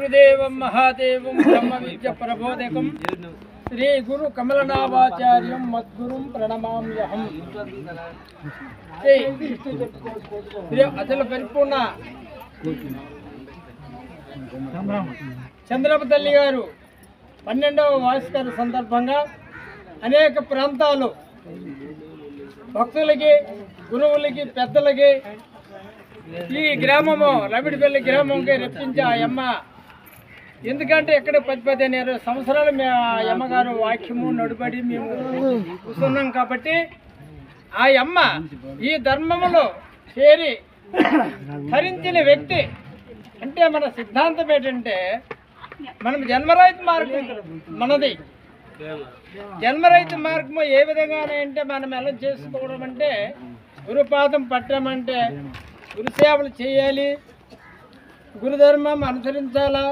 గురుదేవం మహాదేవం బ్రహ్మ విద్య ప్రబోధకం శ్రీ గురు కమలనాభాచార్యం మద్గురుం ప్రణమామ్యహం. శ్రీ అచల పరిపూర్ణ చంద్రప్ప తల్లి గారు 12వ వార్షిక సందర్భంగా అనేక ప్రాంతాలు భక్తులకి, గురువులకి, పెద్దలకి ఈ గ్రామము రవిడిపల్లి గ్రామంకి రప్పించి ఆ అమ్మ, ఎందుకంటే ఇక్కడ 10-15 సంవత్సరాలు ఆ అమ్మగారు వాక్యము నడుబడి మేము కూర్చున్నాం కాబట్టి ఆ అమ్మ ఈ ధర్మములో చేరి ధరించిన వ్యక్తి. అంటే మన సిద్ధాంతం ఏంటంటే మనం జన్మరహిత మార్గం మనది. జన్మరహిత మార్గము ఏ విధంగానంటే మనం ఎలా చేసుకోవడం అంటే గురుపాదం పట్టమంటే గురుసేవలు చేయాలి, గురుధర్మం అనుసరించాలా.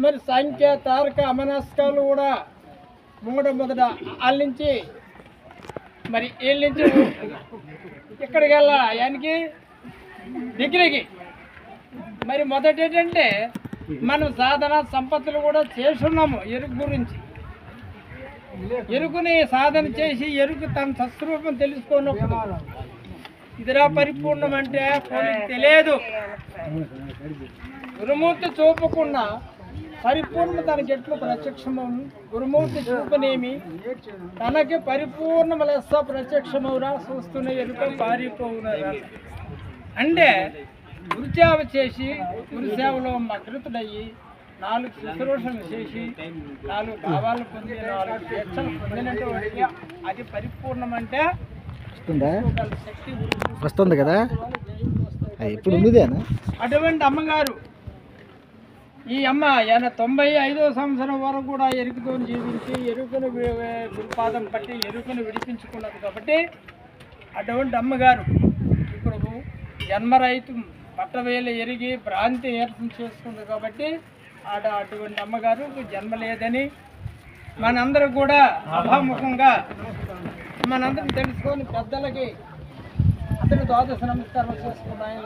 మరి సంఖ్య తారక అమనస్కాలు కూడా మొదట వాళ్ళ నుంచి మరి వీళ్ళ నుంచి ఇక్కడికి వెళ్ళాలి ఆయనకి డిగ్రీకి. మరి మొదట ఏంటంటే మనం సాధన సంపత్తులు కూడా చేస్తున్నాము ఎరుకు గురించి. ఎరుకుని సాధన చేసి ఎరుకు తన సస్వరూపం తెలుసుకున్నప్పుడు ఇదిరా పరిపూర్ణం అంటే పోలికి తెలియదు. గురుమూర్తి చూపకుండా పరిపూర్ణ తనకి ఎట్లు ప్రత్యక్షము, గురుమూర్తి చూపనేమి తనకి పరిపూర్ణము లెస్స ప్రత్యక్షమవురా చూస్తున్న ఎరుక పారిపోవునరా. అంటే గురుసేవ చేసి గురుసేవలో మగ్నతుడయ్యి 4 శుశ్రూషలు చేసి 4 భావాలు పొంది 4 దీక్షలు పొందినటువంటి అది పరిపూర్ణం. అంటే శక్తి వస్తుంది కదా, ఇప్పుడు ఉంది అటువంటి అమ్మగారు. ఈ అమ్మ 95వ సంవత్సరం వరకు కూడా ఎరుకుతో జీవించి ఎరుకను గురుపాదం పట్టి ఎరుకను విడిపించుకున్నది కాబట్టి అటువంటి అమ్మగారు ఇప్పుడు జన్మరహితం పట్టవేలు ఎరిగి భ్రాంతి ఏర్పం చేసుకుంది కాబట్టి అటువంటి అమ్మగారు జన్మ లేదని మనందరూ కూడా అభాముఖంగా మనందరం తెలుసుకొని పెద్దలకి అతను ద్వాదశ నమస్కారం చేసుకున్నాయి.